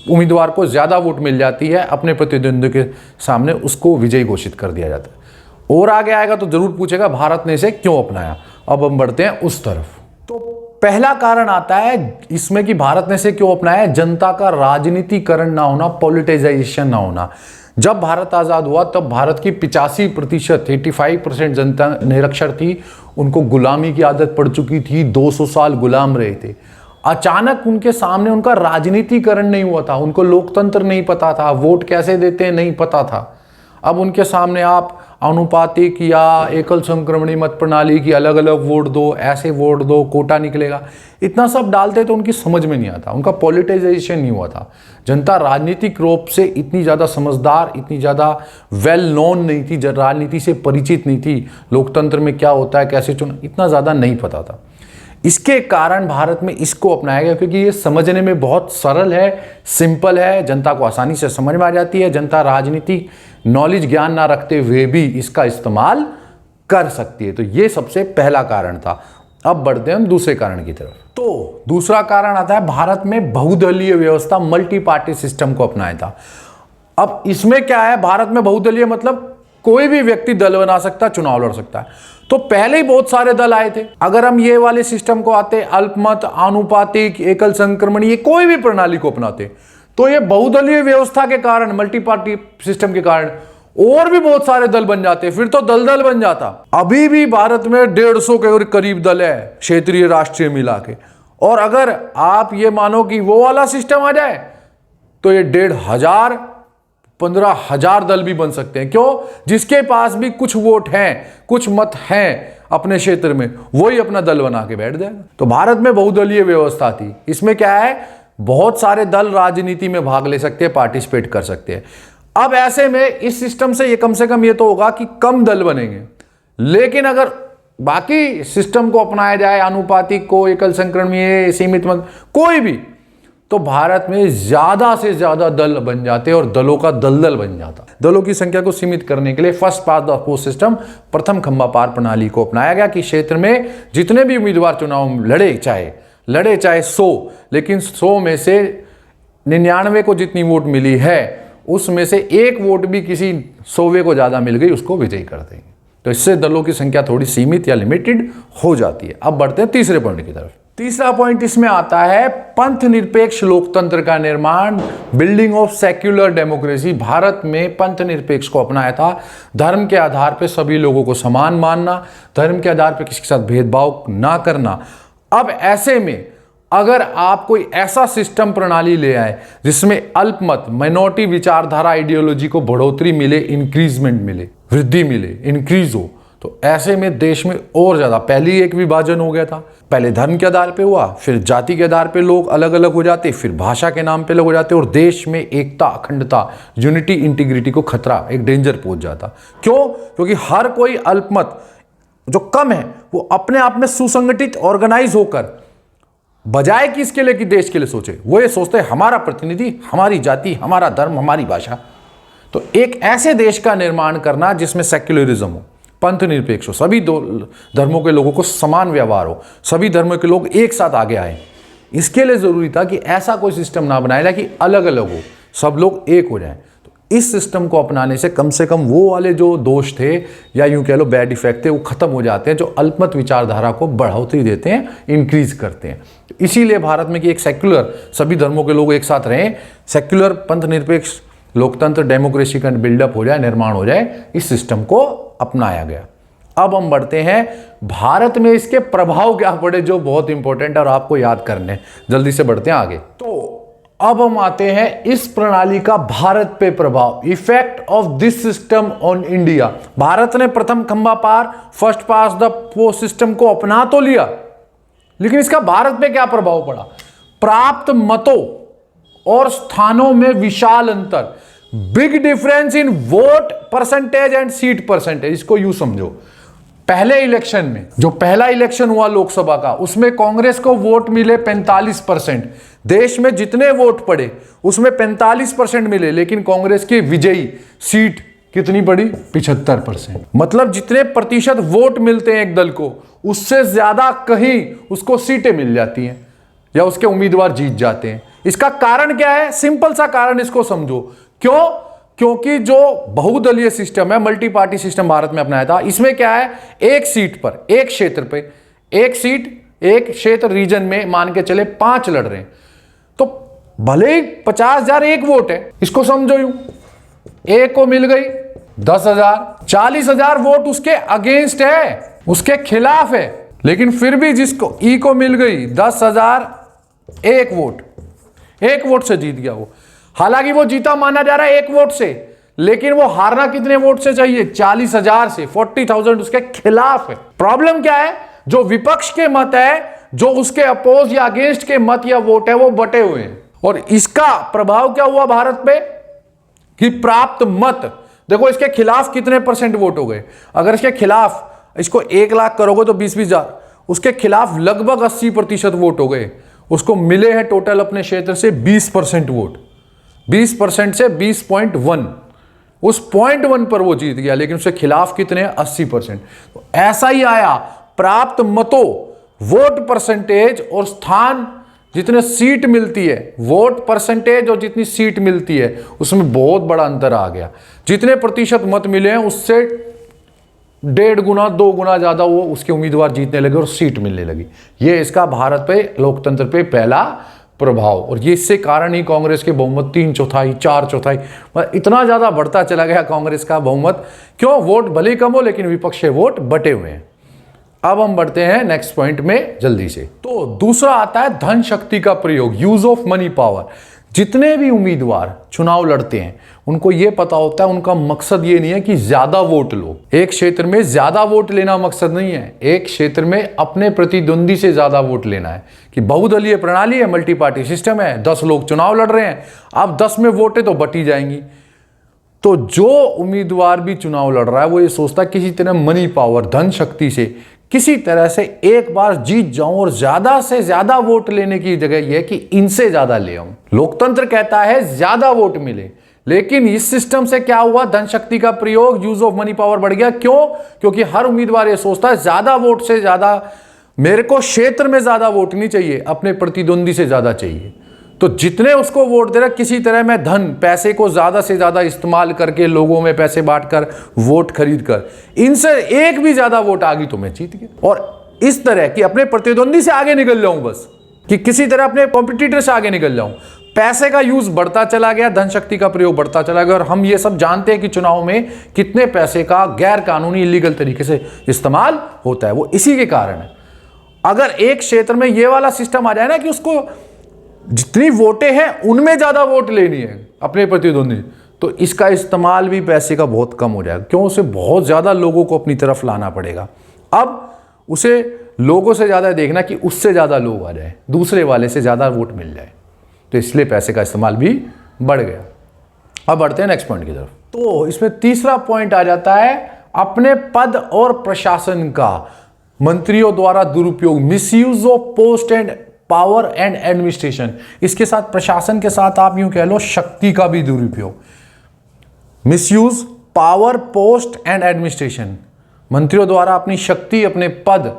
उम्मीदवार को ज्यादा वोट मिल जाती है अपने प्रतिद्वंदी के सामने उसको विजयी घोषित कर दिया जाता है। और आगे आएगा तो जरूर पूछेगा भारत ने इसे क्यों अपनाया। अब हम बढ़ते हैं उस तरफ। तो पहला कारण आता है इसमें कि भारत ने इसे क्यों अपनाया, जनता का राजनीतिकरण ना होना, पॉलिटिसाइजेशन ना होना। जब भारत आजाद हुआ तब भारत की 85% 85% जनता निरक्षर थी, उनको गुलामी की आदत पड़ चुकी थी, 200 साल गुलाम रहे थे। अचानक उनके सामने उनका राजनीतिकरण नहीं हुआ था, उनको लोकतंत्र नहीं पता था, वोट कैसे देते हैं नहीं पता था। अब उनके सामने आप अनुपातिक या एकल संक्रमणी मत प्रणाली की अलग अलग वोट दो, ऐसे वोट दो, कोटा निकलेगा, इतना सब डालते तो उनकी समझ में नहीं आता, उनका पॉलिटिसाइजेशन नहीं हुआ था। जनता राजनीतिक रूप से इतनी ज़्यादा समझदार, इतनी ज़्यादा वेल नोन नहीं थी, राजनीति से परिचित नहीं थी, लोकतंत्र में क्या होता है, कैसे चुना, इतना ज़्यादा नहीं पता था। इसके कारण भारत में इसको अपनाया गया क्योंकि ये समझने में बहुत सरल है, सिंपल है, जनता को आसानी से समझ में आ जाती है, जनता राजनीतिक नॉलेज ज्ञान ना रखते हुए भी इसका इस्तेमाल कर सकती है। तो ये सबसे पहला कारण था। अब बढ़ते हैं हम दूसरे कारण की तरफ। तो दूसरा कारण आता है भारत में बहुदलीय व्यवस्था, मल्टी पार्टी सिस्टम को अपनाया था। अब इसमें क्या है, भारत में बहुदलीय मतलब कोई भी व्यक्ति दल बना सकता है, चुनाव लड़ सकता है। तो पहले ही बहुत सारे दल आए थे। अगर हम ये वाले सिस्टम को आते, अल्पमत, आनुपातिक, एकल संक्रमणी, ये कोई भी प्रणाली को अपनाते, तो ये बहुदलीय व्यवस्था के कारण, मल्टी पार्टी सिस्टम के कारण और भी बहुत सारे दल बन जाते, फिर तो दल दल बन जाता। अभी भी भारत में 150 के करीब दल है, क्षेत्रीय राष्ट्रीय मिला के। और अगर आप ये मानो कि वो वाला सिस्टम आ जाए तो ये 1,500 15,000 दल भी बन सकते हैं। क्यों? जिसके पास भी कुछ वोट हैं, कुछ मत हैं अपने क्षेत्र में, वही अपना दल बना के बैठ जाएगा। तो भारत में बहुदलीय व्यवस्था थी। इसमें क्या है, बहुत सारे दल राजनीति में भाग ले सकते हैं, पार्टिसिपेट कर सकते हैं। अब ऐसे में इस सिस्टम से ये कम से कम ये तो होगा कि कम दल बनेंगे। लेकिन अगर बाकी सिस्टम को अपनाया जाए, आनुपातिक को, एकल संक्रमणीय, सीमित मत, कोई भी, तो भारत में ज्यादा से ज्यादा दल बन जाते और दलों का दलदल बन जाता। दलों की संख्या को सीमित करने के लिए first past the post system, प्रथम खंबा पार प्रणाली को अपनाया गया कि क्षेत्र में जितने भी उम्मीदवार चुनाव लड़े चाहे 100, लेकिन 100 में से 99 को जितनी वोट मिली है उसमें से एक वोट भी किसी 100वें को ज्यादा मिल गई, उसको विजयी कर देंगे। तो इससे दलों की संख्या थोड़ी सीमित या लिमिटेड हो जाती है। अब बढ़ते हैं तीसरे पॉइंट की तरफ। तीसरा पॉइंट इसमें आता है पंथ निरपेक्ष लोकतंत्र का निर्माण, building of secular democracy. Bharat में पंथ निरपेक्ष को अपनाया था। धर्म के आधार पर सभी लोगों को समान मानना, धर्म के आधार पर किसी के साथ भेदभाव ना करना। अब ऐसे में अगर आप कोई ऐसा सिस्टम प्रणाली ले आए जिसमें अल्पमत, माइनॉरिटी विचारधारा, आइडियोलॉजी को बढ़ोतरी मिले, इंक्रीजमेंट मिले, वृद्धि मिले, इंक्रीज हो, तो ऐसे में देश में और ज्यादा, पहले एक विभाजन हो गया था, पहले धर्म के आधार पे हुआ, फिर जाति के आधार पे लोग अलग अलग हो जाते, फिर भाषा के नाम पे लोग हो जाते और देश में एकता, अखंडता, यूनिटी, इंटीग्रिटी को खतरा, एक डेंजर पहुंच जाता। क्यों? क्योंकि हर कोई अल्पमत जो कम है वो अपने आप में सुसंगठित, ऑर्गेनाइज होकर, बजाय कि इसके लिए कि देश के लिए सोचे, वो ये सोचते हैं हमारा प्रतिनिधि, हमारी जाति, हमारा धर्म, हमारी भाषा। तो एक ऐसे देश का निर्माण करना जिसमें सेक्युलरिज्म हो, पंथ निरपेक्ष हो, सभी दो धर्मों के लोगों को समान व्यवहार हो, सभी धर्मों के लोग एक साथ आगे आए, इसके लिए जरूरी था कि ऐसा कोई सिस्टम ना बनाया जाए कि अलग अलग हो, सब लोग एक हो जाएं। तो इस सिस्टम को अपनाने से कम वो वाले जो दोष थे या यूं कह लो बैड इफेक्ट थे, वो खत्म हो जाते हैं, जो अल्पमत विचारधारा को बढ़ोतरी देते हैं, इंक्रीज करते हैं। इसीलिए भारत में कि एक सेक्युलर, सभी धर्मों के लोग एक साथ रहें, सेक्युलर पंथ निरपेक्ष लोकतंत्र, डेमोक्रेसी का बिल्डअप हो जाए, निर्माण हो जाए, इस सिस्टम को अपनाया गया। अब हम बढ़ते हैं भारत में इसके प्रभाव क्या पड़े, जो बहुत इंपॉर्टेंट है और आपको याद करने। जल्दी से बढ़ते हैं आगे। तो अब हम आते हैं इस प्रणाली का भारत पे प्रभाव, effect of this system on India. Bharat ने प्रथम खंबा पार, first past the post system को अपना तो लिया, लेकिन इसका भारत पे क्या प्रभाव पड़ा? प्राप्त मतों और स्थानों में विशाल अंतर, big difference in vote percentage and seat percentage. इसको यूं समझो, पहले इलेक्शन में, जो पहला इलेक्शन हुआ लोकसभा का, उसमें कांग्रेस को वोट मिले 45%। देश में जितने वोट पड़े उसमें 45% मिले, लेकिन कांग्रेस की विजयी सीट कितनी पड़ी? 75%। मतलब जितने प्रतिशत वोट मिलते हैं एक दल को, उससे ज्यादा कहीं उसको सीटें मिल जाती हैं। या उसके उम्मीदवार जीत जाते हैं। इसका कारण क्या है? सिंपल सा कारण इसको समझो। क्यों? क्योंकि जो बहुदलीय सिस्टम है, मल्टी पार्टी सिस्टम भारत में अपनाया था, इसमें क्या है, एक सीट पर, एक क्षेत्र पे, एक सीट, एक क्षेत्र रीजन में मान के चले 5 लड़ रहे हैं, तो भले ही 50,000 एक वोट है, इसको समझो यूं, ए को मिल गई 10,000, 40,000 वोट उसके अगेंस्ट है, उसके खिलाफ है, लेकिन फिर भी जिसको ई को मिल गई 10,000 एक वोट से जीत गया वो। हालांकि वो जीता माना जा रहा है एक वोट से, लेकिन वो हारना कितने वोट से चाहिए? 40,000 से। 40,000 उसके खिलाफ है। प्रॉब्लम क्या है? जो विपक्ष के मत है, जो उसके अपोज या अगेंस्ट के मत या वोट है, वो बटे हुए हैं। और इसका प्रभाव क्या हुआ भारत पे कि प्राप्त मत, देखो इसके खिलाफ कितने % वोट हो गए। अगर इसके खिलाफ, इसको 1 लाख करोगे तो 20,000, उसके खिलाफ लगभग 80% वोट हो गए। उसको मिले हैं टोटल अपने क्षेत्र से 20% वोट, 20% से 20.1, उस 0.1 पर वो जीत गया, लेकिन उसके खिलाफ कितने? 80%। तो ऐसा ही आया प्राप्त मतों, वोट परसेंटेज और स्थान, जितने सीट मिलती है, वोट परसेंटेज और जितनी सीट मिलती है, उसमें बहुत बड़ा अंतर आ गया। जितने प्रतिशत मत मिले हैं उससे 1.5 गुना 2 गुना ज्यादा वो उसके उम्मीदवार जीतने लगे और सीट मिलने लगी। ये इसका भारत पे, लोकतंत्र पे पहला प्रभाव। और ये इससे कारण ही कांग्रेस के बहुमत 3/4, 4/4, इतना ज्यादा बढ़ता चला गया कांग्रेस का बहुमत। क्यों? वोट भले ही कम हो, लेकिन विपक्ष के वोट बटे हुए हैं। अब हम बढ़ते हैं नेक्स्ट पॉइंट में जल्दी से। तो दूसरा आता है धन शक्ति का प्रयोग, यूज ऑफ मनी पावर। जितने भी उम्मीदवार चुनाव लड़ते हैं उनको यह पता होता है, उनका मकसद ये नहीं है कि ज्यादा वोट लो। एक क्षेत्र में ज्यादा वोट लेना मकसद नहीं है, एक क्षेत्र में अपने प्रतिद्वंदी से ज्यादा वोट लेना है। कि बहुदलीय प्रणाली है, मल्टी पार्टी सिस्टम है, 10 लोग चुनाव लड़ रहे हैं, अब 10 में वोटें तो बटी जाएंगी। तो जो उम्मीदवार भी चुनाव लड़ रहा है वो ये सोचता है किसी तरह मनी पावर, धन शक्ति से किसी तरह से एक बार जीत जाऊं और ज्यादा से ज्यादा वोट लेने की जगह यह कि इनसे ज्यादा ले आऊं। लोकतंत्र कहता है ज्यादा वोट मिले, लेकिन इस सिस्टम से क्या हुआ? धन शक्ति का प्रयोग, यूज ऑफ मनी पावर बढ़ गया। क्यों? क्योंकि हर उम्मीदवार ये सोचता है ज्यादा वोट से ज्यादा, मेरे को क्षेत्र में ज्यादा वोट नहीं चाहिए, अपने प्रतिद्वंदी से ज्यादा चाहिए। तो जितने उसको वोट दे रहा, किसी तरह मैं धन, पैसे को ज्यादा से ज्यादा इस्तेमाल करके, लोगों में पैसे बांटकर, वोट खरीद कर, इनसे एक भी ज्यादा वोट आ गई तो मैं जीत गया। और इस तरह कि अपने प्रतिद्वंदी से आगे निकल जाऊं, बस कि किसी तरह अपने कॉम्पिटिटर से आगे निकल जाऊं। पैसे का यूज बढ़ता चला गया, धन शक्ति का प्रयोग बढ़ता चला गया। और हम ये सब जानते हैं कि चुनाव में कितने पैसे का गैर कानूनी, इलीगल तरीके से इस्तेमाल होता है। वो इसी के कारण है। अगर एक क्षेत्र में ये वाला सिस्टम आ जाए ना कि उसको जितनी वोटें हैं उनमें ज्यादा वोट लेनी है अपने प्रतिद्वंदी, तो इसका इस्तेमाल भी पैसे का बहुत कम हो जाएगा। क्यों? उसे बहुत ज्यादा लोगों को अपनी तरफ लाना पड़ेगा। अब उसे लोगों से ज्यादा देखना कि उससे ज्यादा लोग आ जाए, दूसरे वाले से ज्यादा वोट मिल जाए, तो इसलिए पैसे का इस्तेमाल भी बढ़ गया। अब बढ़ते हैं नेक्स्ट पॉइंट की तरफ। तो इसमें तीसरा पॉइंट आ जाता है अपने पद और प्रशासन का मंत्रियों द्वारा दुरुपयोग, misuse of post and power and administration. इसके साथ प्रशासन के साथ आप यूं कह लो शक्ति का भी दुरुपयोग। Misuse, power, post and administration, मंत्रियों द्वारा अपनी शक्ति, अपने पद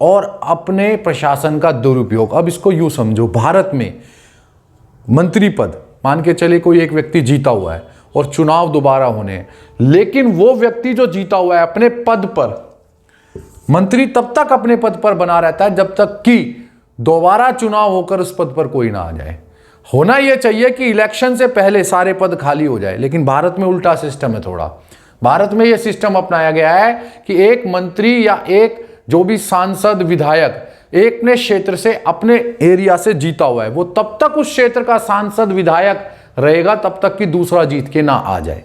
और अपने प्रशासन का दुरुपयोग। अब इसको यूं समझो, भारत में मंत्री पद, मान के चले कोई एक व्यक्ति जीता हुआ है और चुनाव दोबारा होने हैं, लेकिन वो व्यक्ति जो जीता हुआ है अपने पद पर, मंत्री तब तक अपने पद पर बना रहता है जब तक कि दोबारा चुनाव होकर उस पद पर कोई ना आ जाए। होना यह चाहिए कि इलेक्शन से पहले सारे पद खाली हो जाए, लेकिन भारत में उल्टा सिस्टम है थोड़ा। भारत में यह सिस्टम अपनाया गया है कि एक मंत्री या एक जो भी सांसद, विधायक एक ने क्षेत्र से, अपने एरिया से जीता हुआ है, वो तब तक उस क्षेत्र का सांसद, विधायक रहेगा तब तक कि दूसरा जीत के ना आ जाए।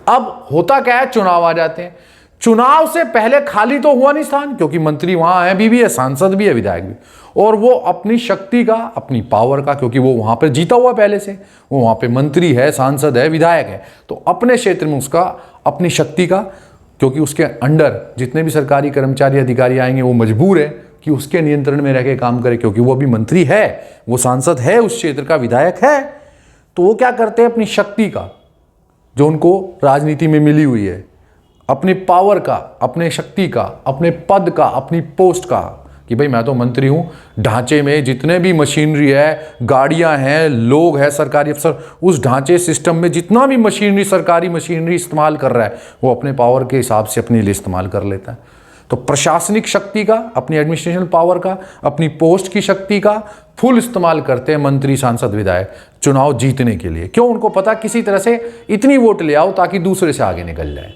अब होता क्या है, चुनाव आ जाते हैं, चुनाव से पहले खाली तो हुआ नहीं स्थान, क्योंकि मंत्री वहां है, भी है, सांसद भी है, विधायक भी, और वो अपनी शक्ति का, अपनी पावर का, क्योंकि वो वहां पर जीता हुआ पहले से, वो वहां पे मंत्री है, सांसद है, विधायक है, तो अपने क्षेत्र में उसका अपनी शक्ति का, क्योंकि उसके अंडर जितने भी सरकारी कर्मचारी, अधिकारी आएंगे वो मजबूर है कि उसके नियंत्रण में रह के काम करे, क्योंकि वो भी मंत्री है, वो सांसद है, उस क्षेत्र का विधायक है। तो वो क्या करते हैं, अपनी शक्ति का, जो उनको राजनीति में मिली हुई है, अपने पावर का, अपने शक्ति का, अपने पद का, अपनी पोस्ट का कि भाई मैं तो मंत्री हूँ, ढांचे में जितने भी मशीनरी है, गाड़ियाँ हैं, लोग हैं, सरकारी अफसर, उस ढांचे सिस्टम में जितना भी मशीनरी, सरकारी मशीनरी इस्तेमाल कर रहा है वो अपने पावर के हिसाब से अपने लिए इस्तेमाल कर लेता है। तो प्रशासनिक शक्ति का, अपनी एडमिनिस्ट्रेशन पावर का, अपनी पोस्ट की शक्ति का फुल इस्तेमाल करते हैं मंत्री, सांसद, विधायक चुनाव जीतने के लिए। क्यों? उनको पता किसी तरह से इतनी वोट ले आओ ताकि दूसरे से आगे निकल जाए।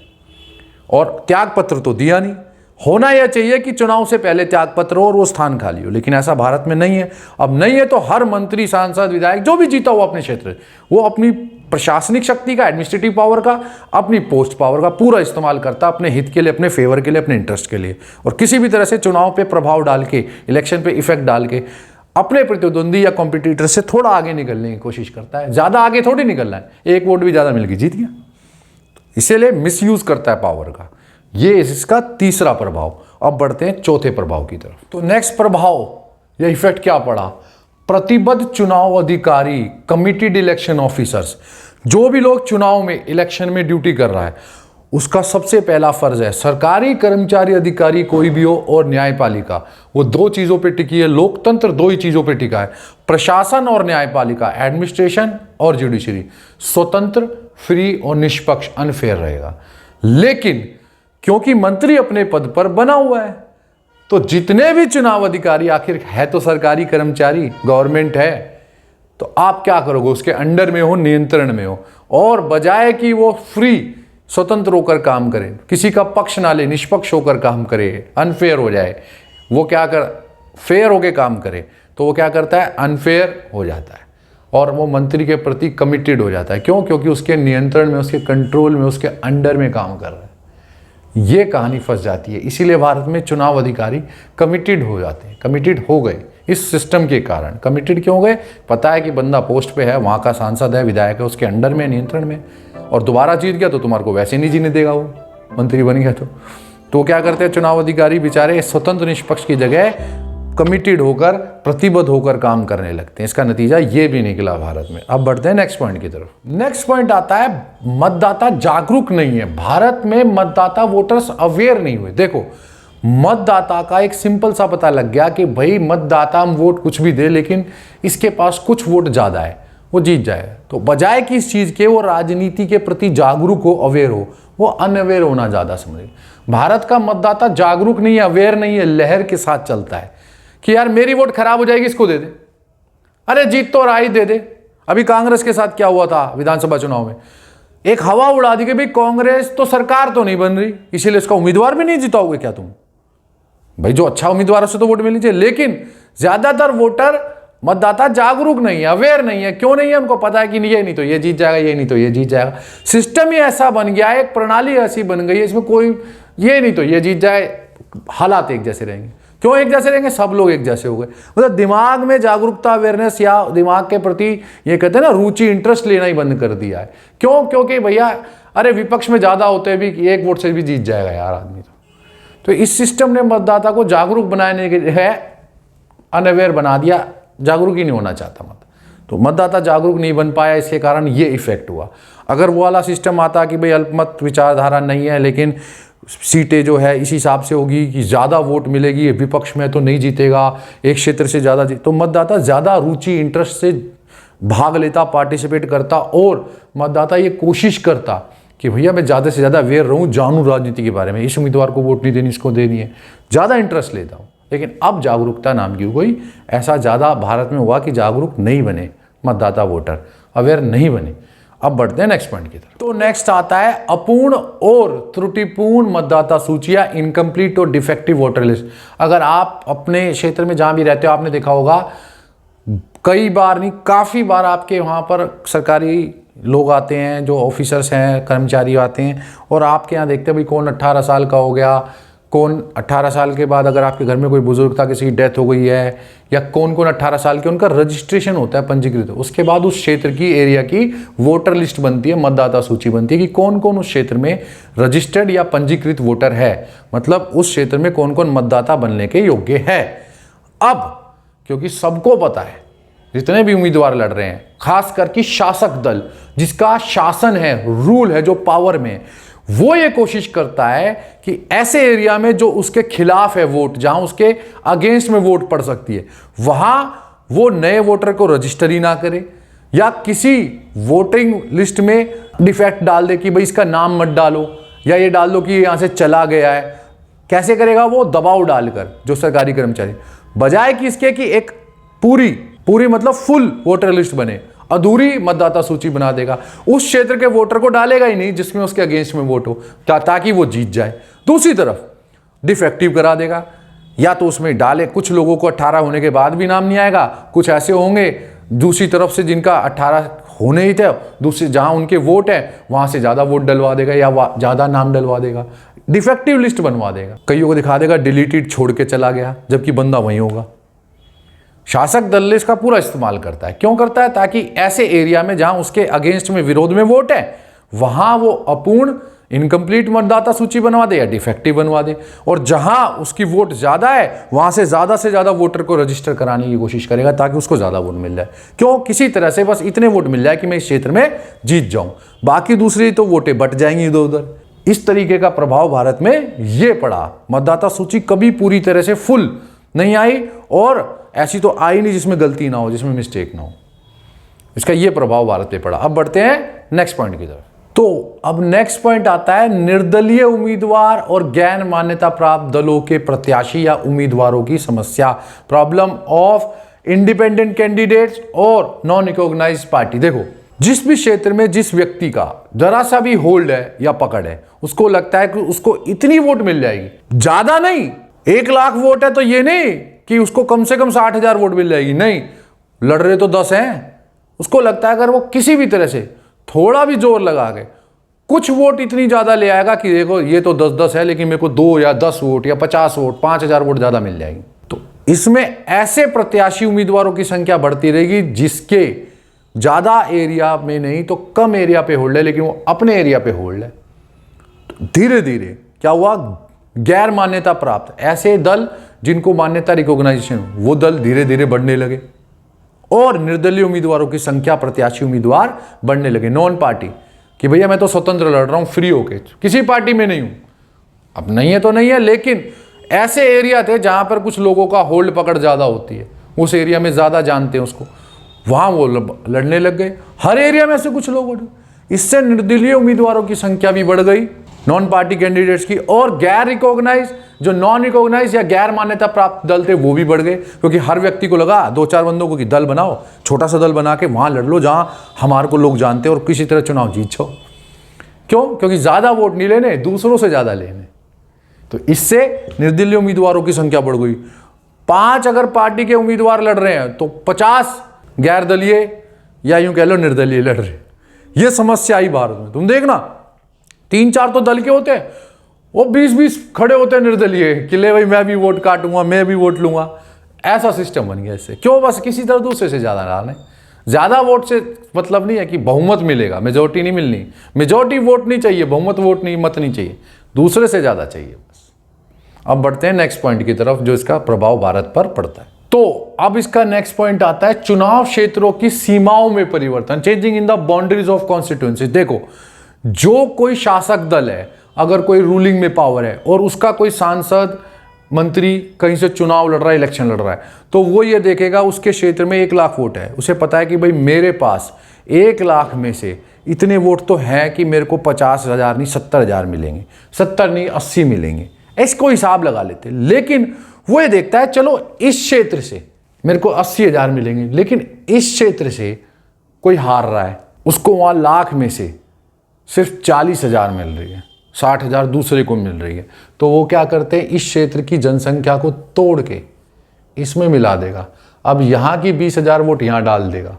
और त्याग पत्र तो दिया नहीं। होना यह चाहिए कि चुनाव से पहले त्याग पत्र हो और वो स्थान खाली हो, लेकिन ऐसा भारत में नहीं है। अब नहीं है तो हर मंत्री, सांसद, विधायक जो भी जीता हुआ अपने क्षेत्र, वो अपनी प्रशासनिक शक्ति का, एडमिनिस्ट्रेटिव पावर का, अपनी पोस्ट पावर का पूरा इस्तेमाल करता अपने हित के लिए, अपने फेवर के लिए, अपने इंटरेस्ट के लिए। और किसी भी तरह से चुनाव पे प्रभाव डाल के, इलेक्शन पे इफेक्ट डाल के अपने प्रतिद्वंदी या कॉम्पिटिटर से थोड़ा आगे निकलने की कोशिश करता है। ज्यादा आगे थोड़ी निकलना है, एक वोट भी ज्यादा मिल गई जीत गया। इसीलिए मिसयूज करता है पावर का। ये इसका तीसरा प्रभाव। अब बढ़ते हैं चौथे प्रभाव की तरफ। तो नेक्स्ट प्रभाव या इफेक्ट क्या पड़ा? प्रतिबद्ध चुनाव अधिकारी, कमिटेड इलेक्शन ऑफिसर्स, जो भी लोग चुनाव में, इलेक्शन में ड्यूटी कर रहा है, उसका सबसे पहला फर्ज है, सरकारी कर्मचारी, अधिकारी कोई भी हो, और न्यायपालिका, वो दो चीजों पे टिकी है। लोकतंत्र दो ही चीजों पे टिका है, प्रशासन और न्यायपालिका, एडमिनिस्ट्रेशन और जुडिशरी, स्वतंत्र, फ्री और निष्पक्ष, अनफेयर रहेगा। लेकिन क्योंकि मंत्री अपने पद पर बना हुआ है, तो जितने भी चुनाव अधिकारी आखिर है तो सरकारी कर्मचारी, गवर्नमेंट है, तो आप क्या करोगे? उसके अंडर में हो, नियंत्रण में हो, और बजाय कि वो फ्री, स्वतंत्र होकर काम करे, किसी का पक्ष ना ले, निष्पक्ष होकर काम करे, अनफेयर हो जाए, वो क्या कर, फेयर होकर काम करे, तो वो क्या करता है? अनफेयर हो जाता है और वो मंत्री के प्रति कमिटेड हो जाता है। क्यों? क्योंकि उसके नियंत्रण में, उसके कंट्रोल में, उसके अंडर में काम कर रहा है। ये कहानी फंस जाती है। इसीलिए भारत में चुनाव अधिकारी कमिटेड हो जाते हैं, कमिटेड हो गए इस सिस्टम के कारण। कमिटेड क्यों हो गए? पता है कि बंदा पोस्ट पे है, वहाँ का सांसद है, विधायक है, उसके अंडर में, नियंत्रण में, और दोबारा जीत गया तो तुम्हारे को वैसे नहीं जीने देगा, वो मंत्री बन गया तो क्या करते हैं चुनाव अधिकारी बेचारे? स्वतंत्र, निष्पक्ष की जगह कमिटेड होकर, प्रतिबद्ध होकर काम करने लगते हैं। इसका नतीजा ये भी निकला भारत में। अब बढ़ते हैं नेक्स्ट पॉइंट की तरफ। नेक्स्ट पॉइंट आता है, मतदाता जागरूक नहीं है। भारत में मतदाता, वोटर्स अवेयर नहीं हुए। देखो, मतदाता का एक सिंपल सा पता लग गया कि भाई मतदाता, हम वोट कुछ भी दे, लेकिन इसके पास कुछ वोट ज्यादा है, वो जीत जाए। तो बजाय कि इस चीज के वो राजनीति के प्रति जागरूक हो, अवेयर हो, वो अनअवेयर होना ज्यादा समझे। भारत का मतदाता जागरूक नहीं है, अवेयर नहीं है, लहर के साथ चलता है कि यार मेरी वोट खराब हो जाएगी, इसको दे दे, अरे जीत तो रहा ही, दे दे। अभी कांग्रेस के साथ क्या हुआ था विधानसभा चुनाव में? एक हवा उड़ा दी कि भाई कांग्रेस तो सरकार तो नहीं बन रही, इसीलिए इसका उम्मीदवार भी नहीं जिताओगे क्या तुम? भाई जो अच्छा उम्मीदवार है उससे तो वोट मिलनी चाहिए। लेकिन ज्यादातर वोटर, मतदाता जागरूक नहीं है, अवेयर नहीं है। क्यों नहीं है? उनको पता है कि ये नहीं तो ये जीत जाएगा, ये नहीं तो ये जीत जाएगा। सिस्टम ही ऐसा बन गया है, एक प्रणाली ऐसी बन गई है, इसमें कोई ये नहीं तो ये जीत जाए, हालात एक जैसे रहेंगे। क्यों एक जैसे रहेंगे? सब लोग एक जैसे हो गए। मतलब दिमाग में जागरूकता, अवेयरनेस, या दिमाग के प्रति ये कहते हैं ना, रुचि, इंटरेस्ट लेना ही बंद कर दिया है। क्यों? क्योंकि भैया अरे विपक्ष में ज्यादा होते भी कि एक वोट से भी जीत जाएगा यार आदमी। तो इस सिस्टम ने मतदाता को जागरूक बनाने के है अनअवेयर बना दिया, जागरूक ही नहीं होना चाहता मत। तो मतदाता जागरूक नहीं बन पाया, इसके कारण ये इफेक्ट हुआ। अगर वो वाला सिस्टम आता कि भाई अल्पमत विचारधारा नहीं है, लेकिन सीटें जो है इस हिसाब से होगी कि ज़्यादा वोट मिलेगी, विपक्ष में तो नहीं जीतेगा, एक क्षेत्र से ज़्यादा तो मतदाता ज़्यादा रुचि, इंटरेस्ट से भाग लेता, पार्टिसिपेट करता, और मतदाता ये कोशिश करता कि भैया मैं ज़्यादा से ज़्यादा अवेयर रहूँ, जानूँ राजनीति के बारे में, इस उम्मीदवार को वोट नहीं देनी, इसको देनी है, ज़्यादा इंटरेस्ट लेता हूँ। लेकिन अब जागरूकता नाम की कोई ऐसा ज़्यादा भारत में हुआ कि जागरूक नहीं बने मतदाता, वोटर अवेयर नहीं बने। अब बढ़ते हैं नेक्स्ट पॉइंट की तरफ। तो नेक्स्ट आता है अपूर्ण और त्रुटिपूर्ण मतदाता सूचियां, इनकम्प्लीट और डिफेक्टिव वोटर लिस्ट। अगर आप अपने क्षेत्र में जहां भी रहते हो, आपने देखा होगा कई बार नहीं, काफ़ी बार आपके वहाँ पर सरकारी लोग आते हैं, जो ऑफिसर्स हैं, कर्मचारी आते हैं, और आपके यहाँ देखते हैं भाई कौन 18 साल का हो गया, कौन 18 साल के बाद अगर आपके घर में कोई बुजुर्ग था, किसी की डेथ हो गई है, या कौन कौन 18 साल के, उनका रजिस्ट्रेशन होता है, पंजीकृत। उसके बाद उस क्षेत्र की, एरिया की वोटर लिस्ट बनती है, मतदाता सूची बनती है कि कौन कौन उस क्षेत्र में रजिस्टर्ड या पंजीकृत वोटर है, मतलब उस क्षेत्र में कौन कौन मतदाता बनने के योग्य है। अब क्योंकि सबको पता है, जितने भी उम्मीदवार लड़ रहे हैं, खास करके शासक दल जिसका शासन है, रूल है, जो पावर में, वो ये कोशिश करता है कि ऐसे एरिया में जो उसके खिलाफ है वोट, जहां उसके अगेंस्ट में वोट पड़ सकती है, वहां वो नए वोटर को रजिस्टर ही ना करे या किसी वोटिंग लिस्ट में डिफेक्ट डाल दे कि भाई इसका नाम मत डालो या ये डाल दो कि यहां से चला गया है। कैसे करेगा वो? दबाव डालकर, जो सरकारी कर्मचारी, बजाय कि इसके कि एक पूरी मतलब फुल वोटर लिस्ट बने, अधूरी मतदाता सूची बना देगा। उस क्षेत्र के वोटर को डालेगा ही नहीं जिसमें उसके अगेंस्ट में वोट हो, ताकि वो जीत जाए। दूसरी तरफ डिफेक्टिव करा देगा, या तो उसमें डाले, कुछ लोगों को 18 होने के बाद भी नाम नहीं आएगा, कुछ ऐसे होंगे दूसरी तरफ से जिनका 18 होने ही थे, दूसरे जहां उनके वोट है वहां से ज्यादा वोट डलवा देगा या ज्यादा नाम डलवा देगा, डिफेक्टिव लिस्ट बनवा देगा। कईयों को दिखा देगा डिलीटेड छोड़ के चला गया, जबकि बंदा वहीं होगा। शासक दल इसका पूरा इस्तेमाल करता है। क्यों करता है? ताकि ऐसे एरिया में जहां उसके अगेंस्ट में विरोध में वोट है, वहां वो अपूर्ण इनकम्प्लीट मतदाता सूची बनवा दे या डिफेक्टिव बनवा दे, और जहां उसकी वोट ज्यादा है वहां से ज्यादा वोटर को रजिस्टर कराने की कोशिश करेगा ताकि उसको ज्यादा वोट मिल जाए। क्यों? किसी तरह से बस इतने वोट मिल जाए कि मैं इस क्षेत्र में जीत जाऊं, बाकी दूसरी तो वोटें बट जाएंगी इधर उधर। इस तरीके का प्रभाव भारत में ये पड़ा। मतदाता सूची कभी पूरी तरह से फुल नहीं आई, और ऐसी तो आई नहीं जिसमें गलती ना हो, जिसमें मिस्टेक ना हो। इसका ये प्रभाव भारत पे पड़ा। अब बढ़ते हैं नेक्स्ट पॉइंट की तरफ। तो अब नेक्स्ट पॉइंट आता है निर्दलीय उम्मीदवार और गैर मान्यता प्राप्त दलों के प्रत्याशी या उम्मीदवारों की समस्या, प्रॉब्लम ऑफ इंडिपेंडेंट कैंडिडेट्स और नॉन रिकॉग्नाइज्ड पार्टी। देखो, जिस भी क्षेत्र में जिस व्यक्ति का जरा सा भी होल्ड है या पकड़ है, उसको लगता है कि उसको इतनी वोट मिल जाएगी, ज्यादा नहीं, 1 लाख वोट है तो ये नहीं कि उसको कम से कम 60,000 वोट मिल जाएगी, नहीं, लड़ रहे तो 10 हैं। उसको लगता है अगर वो किसी भी तरह से थोड़ा भी जोर लगा के कुछ वोट इतनी ज्यादा ले आएगा कि देखो ये तो 10-10 है, लेकिन मेरे को 2 या 10 वोट या 50 वोट, 5,000 वोट ज्यादा मिल जाएगी। तो इसमें ऐसे प्रत्याशी उम्मीदवारों की संख्या बढ़ती रहेगी जिसके ज्यादा एरिया में नहीं तो कम एरिया पे होल्ड है, लेकिन वो अपने एरिया पे होल्ड है। तो धीरे धीरे क्या हुआ? गैर मान्यता प्राप्त ऐसे दल जिनको मान्यता रिकॉग्नाइजेशन, वो दल धीरे धीरे बढ़ने लगे, और निर्दलीय उम्मीदवारों की संख्या, प्रत्याशी उम्मीदवार बढ़ने लगे। नॉन पार्टी कि भैया मैं तो स्वतंत्र लड़ रहा हूं, फ्री होके, किसी पार्टी में नहीं हूं। अब नहीं है तो नहीं है, लेकिन ऐसे एरिया थे जहां पर कुछ लोगों का होल्ड पकड़ ज्यादा होती है, उस एरिया में ज्यादा जानते हैं उसको, वहां वो लड़ने लग गए। हर एरिया में से कुछ लोग, इससे निर्दलीय उम्मीदवारों की संख्या भी बढ़ गई, नॉन पार्टी कैंडिडेट्स की, और गैर रिकॉग्नाइज, जो नॉन रिकॉग्नाइज या गैर मान्यता प्राप्त दल थे वो भी बढ़ गए, क्योंकि हर व्यक्ति को लगा 2-4 बंदों को कि दल बनाओ, छोटा सा दल बना के वहां लड़ लो जहां हमारे को लोग जानते हैं और किसी तरह चुनाव जीत जाओ। क्यों? क्योंकि ज्यादा वोट नहीं लेने, दूसरों से ज्यादा लेने। तो इससे निर्दलीय उम्मीदवारों की संख्या बढ़ गई। 5 अगर पार्टी के उम्मीदवार लड़ रहे हैं तो 50 गैर दलीय या यूं कह लो निर्दलीय लड़ रहे। यह समस्या आई भारत में। तुम देखना 3-4 तो दल के होते हैं, वो 20-20 खड़े होते हैं निर्दलीय कि ले भाई मैं भी वोट काटूंगा, मैं भी वोट लूंगा। ऐसा सिस्टम बन गया इससे। क्यों? बस किसी तरह दूसरे से ज्यादा डालने। ज्यादा वोट से मतलब नहीं है कि बहुमत मिलेगा, मेजोरिटी नहीं मिलनी, मेजोरिटी वोट नहीं चाहिए, बहुमत वोट नहीं, मत नहीं चाहिए, दूसरे से ज्यादा चाहिए बस। अब बढ़ते हैं नेक्स्ट पॉइंट की तरफ, जो इसका प्रभाव भारत पर पड़ता है। तो अब इसका नेक्स्ट पॉइंट आता है चुनाव क्षेत्रों की सीमाओं में परिवर्तन, changing in the boundaries of constituency. देखो, जो कोई शासक दल है, अगर कोई रूलिंग में पावर है और उसका कोई सांसद, मंत्री कहीं से चुनाव लड़ रहा है, इलेक्शन लड़ रहा है, तो वो ये देखेगा उसके क्षेत्र में 1 लाख वोट है, उसे पता है कि भाई मेरे पास 1 लाख में से इतने वोट तो हैं कि मेरे को 50,000 नहीं 70,000 मिलेंगे, 70 नहीं 80 मिलेंगे, इसको हिसाब लगा लेते। लेकिन वो ये देखता है चलो इस क्षेत्र से मेरे को 80,000 मिलेंगे, लेकिन इस क्षेत्र से कोई हार रहा है, उसको वहां लाख में से सिर्फ 40,000 मिल रही है, 60,000 दूसरे को मिल रही है, तो वो क्या करते हैं, इस क्षेत्र की जनसंख्या को तोड़ के इसमें मिला देगा। अब यहाँ की 20,000 वोट यहाँ डाल देगा।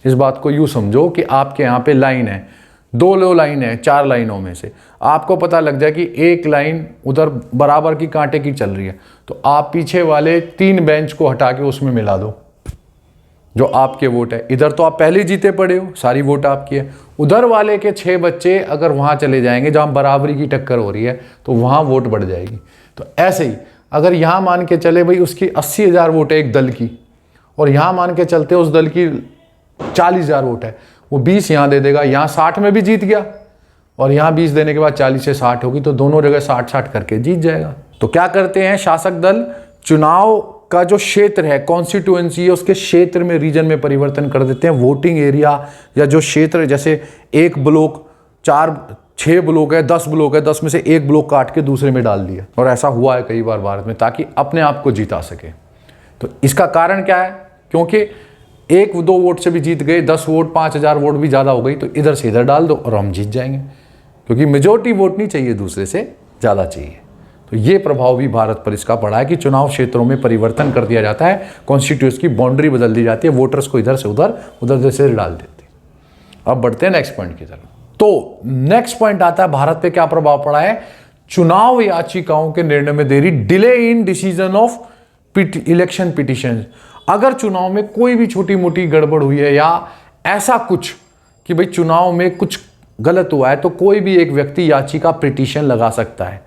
इस बात को यूँ समझो कि आपके यहाँ पे लाइन है, 2 लाइन है, 4 लाइनों में से आपको पता लग जाए कि 1 लाइन उधर बराबर की कांटे की चल रही है, तो आप पीछे वाले 3 बेंच को हटा के उसमें मिला दो जो आपके वोट है। इधर तो आप पहले जीते पड़े हो, सारी वोट आपकी है। उधर वाले के 6 बच्चे अगर वहाँ चले जाएंगे जहाँ बराबरी की टक्कर हो रही है, तो वहाँ वोट बढ़ जाएगी। तो ऐसे ही अगर यहाँ मान के चले भाई उसकी 80,000 वोट है एक दल की, और यहाँ मान के चलते उस दल की 40,000 वोट है, वो 20 यहाँ दे देगा, यहाँ 60 में भी जीत गया, और यहाँ 20 देने के बाद 40 से 60 होगी, तो दोनों जगह 60-60 करके जीत जाएगा। तो क्या करते हैं शासक दल, चुनाव का जो क्षेत्र है, कॉन्स्टिट्यूएंसी है, उसके क्षेत्र में, रीजन में परिवर्तन कर देते हैं। वोटिंग एरिया या जो क्षेत्र, जैसे एक ब्लॉक 6 ब्लॉक है, 10 ब्लॉक है, 10 में से एक ब्लॉक काट के दूसरे में डाल दिया, और ऐसा हुआ है कई बार भारत में, ताकि अपने आप को जिता सके। तो इसका कारण क्या है? क्योंकि 1-2 वोट से भी जीत गए, 10 वोट 5000 वोट भी ज़्यादा हो गई, तो इधर से इधर डाल दो और हम जीत जाएंगे, क्योंकि मेजोरिटी वोट नहीं चाहिए, दूसरे से ज़्यादा चाहिए। तो ये प्रभाव भी भारत पर इसका पड़ा है कि चुनाव क्षेत्रों में परिवर्तन कर दिया जाता है, कॉन्स्टिट्यूएंसी की बाउंड्री बदल दी जाती है, वोटर्स को इधर से उधर, उधर से डाल देते हैं। अब बढ़ते हैं नेक्स्ट पॉइंट की तरफ। तो नेक्स्ट पॉइंट आता है, भारत पे क्या प्रभाव पड़ा है? चुनाव याचिकाओं के निर्णय में देरी, delay in decision of election petition. अगर चुनाव में कोई भी छोटी मोटी गड़बड़ हुई है या ऐसा कुछ कि भाई चुनाव में कुछ गलत हुआ है, तो कोई भी एक व्यक्ति याचिका पिटीशन लगा सकता है,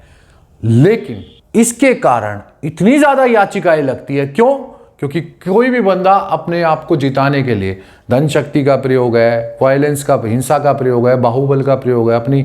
लेकिन इसके कारण इतनी ज्यादा याचिकाएं लगती है। क्यों? क्योंकि कोई भी बंदा अपने आप को जिताने के लिए धन शक्ति का प्रयोग है, वायलेंस का, हिंसा का प्रयोग है, बाहुबल का प्रयोग है, अपनी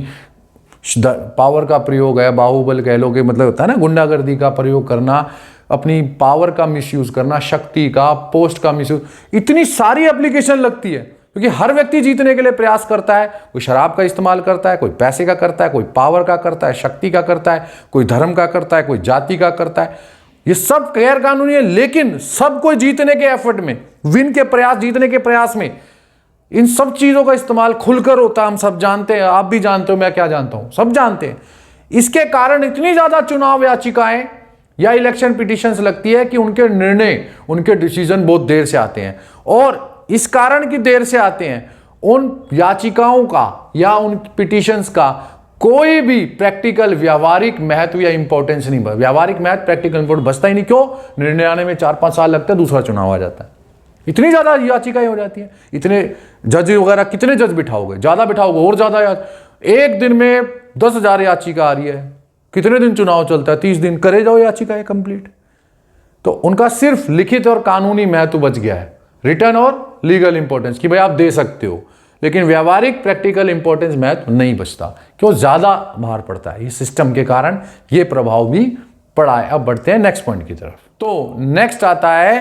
पावर का प्रयोग है, बाहुबल कह लो कि मतलब होता है ना, गुंडागर्दी का प्रयोग करना, अपनी पावर का मिसयूज करना, शक्ति का, पोस्ट का मिसयूज, इतनी सारी एप्लीकेशन लगती है, क्योंकि हर व्यक्ति जीतने के लिए प्रयास करता है। कोई शराब का इस्तेमाल करता है, कोई पैसे का करता है, कोई पावर का करता है, शक्ति का करता है, कोई धर्म का करता है, कोई जाति का करता है। ये सब गैर कानूनी है, लेकिन सबको जीतने के एफर्ट में, विन के प्रयास, जीतने के प्रयास में इन सब चीजों का इस्तेमाल खुलकर होता है। हम सब जानते हैं, आप भी जानते हो, मैं क्या जानता हूं, सब जानते हैं। इसके कारण इतनी ज्यादा चुनाव याचिकाएं या इलेक्शन पिटिशंस लगती है कि उनके निर्णय, उनके डिसीजन बहुत देर से आते हैं, और इस कारण की देर से आते हैं, उन याचिकाओं का या उन पिटिशंस का कोई भी प्रैक्टिकल व्यावहारिक महत्व या इंपॉर्टेंस नहीं, व्यावहारिक महत्व, प्रैक्टिकल इंपॉर्टेंस बचता ही नहीं। क्यों? निर्णय आने में 4-5 साल लगते हैं, दूसरा चुनाव आ जाता है। इतनी ज्यादा याचिकाएं हो जाती हैं। इतने जज वगैरह, कितने जज बिठाओगे? ज्यादा बिठाओगे और ज्यादा, एक दिन में 10,000 याचिका आ रही है, कितने दिन चुनाव चलता है? 30 दिन। करे जाओ याचिकाएं कंप्लीट। तो उनका सिर्फ लिखित और कानूनी महत्व बच गया है, रिटर्न और लीगल इंपॉर्टेंस, कि भाई आप दे सकते हो, लेकिन व्यावहारिक प्रैक्टिकल इंपॉर्टेंस महत्व नहीं बचता। क्यों? ज्यादा भार पड़ता है। ये सिस्टम के कारण ये प्रभाव भी पड़ा है। अब बढ़ते हैं नेक्स्ट पॉइंट की तरफ। तो नेक्स्ट आता है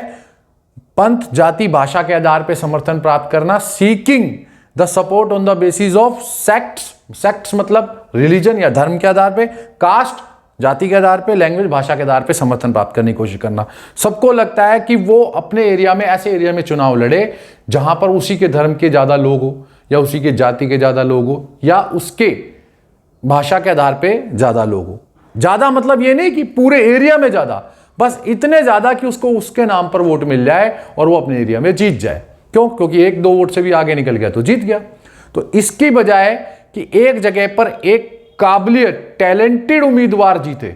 पंथ, जाति, भाषा के आधार पर समर्थन प्राप्त करना, seeking the support on the basis of sects. Sects मतलब रिलीजन या धर्म के आधार पे, कास्ट जाति के आधार पे, लैंग्वेज भाषा के आधार पे समर्थन प्राप्त करने की कोशिश करना। सबको लगता है कि वो अपने एरिया में, ऐसे एरिया में चुनाव लड़े जहां पर उसी के धर्म के ज्यादा लोग हो, या उसी के जाति के ज्यादा लोग हो, या उसके भाषा के आधार पे ज्यादा लोग हो। ज्यादा मतलब ये नहीं कि पूरे एरिया में ज्यादा, बस इतने ज्यादा कि उसको उसके नाम पर वोट मिल जाए और वो अपने एरिया में जीत जाए। क्यों? क्योंकि 1-2 वोट से भी आगे निकल गया तो जीत गया। तो इसकी बजाय कि एक जगह पर एक काबिलियत, टैलेंटेड उम्मीदवार जीते,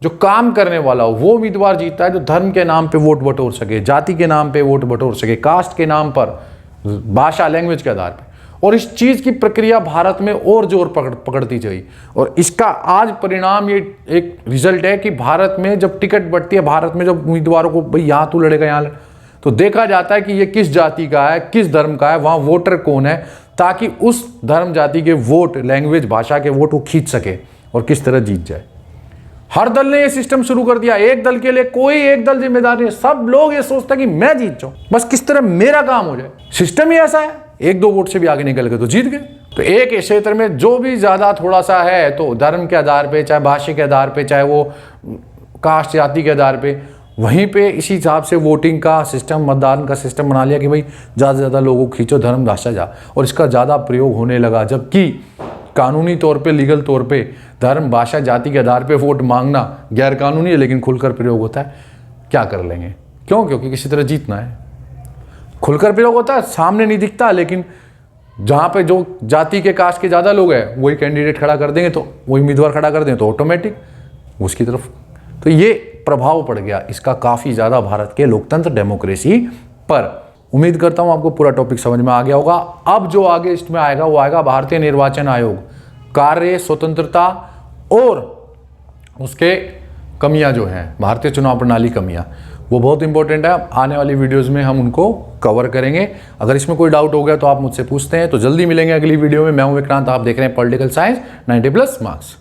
जो काम करने वाला हो, वो उम्मीदवार जीतता है जो धर्म के नाम पे वोट बटोर सके, जाति के नाम पे वोट बटोर सके, कास्ट के नाम पर, भाषा, लैंग्वेज के आधार पे। और इस चीज की प्रक्रिया भारत में और जोर पकड़ती गई, और इसका आज परिणाम ये एक रिजल्ट है कि भारत में जब टिकट बढ़ती है, भारत में जब उम्मीदवारों को भाई यहां तू लड़ेगा, यहां, तो देखा जाता है कि ये किस जाति का है, किस धर्म का है, वहां वोटर कौन है, ताकि उस धर्म जाति के वोट, लैंग्वेज भाषा के वोट वो खींच सके और किस तरह जीत जाए। हर दल ने ये सिस्टम शुरू कर दिया। एक दल के लिए कोई एक दल जिम्मेदार नहीं, सब लोग ये सोचते हैं कि मैं जीत जाऊं, बस किस तरह मेरा काम हो जाए। सिस्टम ही ऐसा है, 1-2 वोट से भी आगे निकल गए तो जीत गए। तो एक क्षेत्र में जो भी ज्यादा थोड़ा सा है, तो धर्म के आधार पे, चाहे भाषा के आधार पे, चाहे वो कास्ट जाति के आधार पे, वहीं पे इसी हिसाब से वोटिंग का सिस्टम, मतदान का सिस्टम बना लिया कि भाई ज़्यादा से ज़्यादा लोगों को खींचो, धर्म भाषा जा, और इसका ज़्यादा प्रयोग होने लगा। जबकि कानूनी तौर पे, लीगल तौर पे धर्म, भाषा, जाति के आधार पे वोट मांगना गैर कानूनी है, लेकिन खुलकर प्रयोग होता है। क्या कर लेंगे? क्यों? क्योंकि किसी तरह जीतना है। खुलकर प्रयोग होता है, सामने नहीं दिखता, लेकिन जहाँ पे जो जाति के, कास्ट के ज़्यादा लोग हैं, वही कैंडिडेट खड़ा कर देंगे, तो वही उम्मीदवार खड़ा कर देंगे, तो ऑटोमेटिक उसकी तरफ। तो ये प्रभाव पड़ गया इसका काफ़ी ज़्यादा भारत के लोकतंत्र, डेमोक्रेसी पर। उम्मीद करता हूँ आपको पूरा टॉपिक समझ में आ गया होगा। अब जो आगे इसमें आएगा वो आएगा भारतीय निर्वाचन आयोग, कार्य स्वतंत्रता और उसके कमियां जो हैं, भारतीय चुनाव प्रणाली कमियां, वो बहुत इंपॉर्टेंट है। आने वाली वीडियोज़ में हम उनको कवर करेंगे। अगर इसमें कोई डाउट हो गया तो आप मुझसे पूछते हैं। तो जल्दी मिलेंगे अगली वीडियो में। मैं हूं विक्रांत, आप देख रहे हैं पॉलिटिकल साइंस 90+ मार्क्स।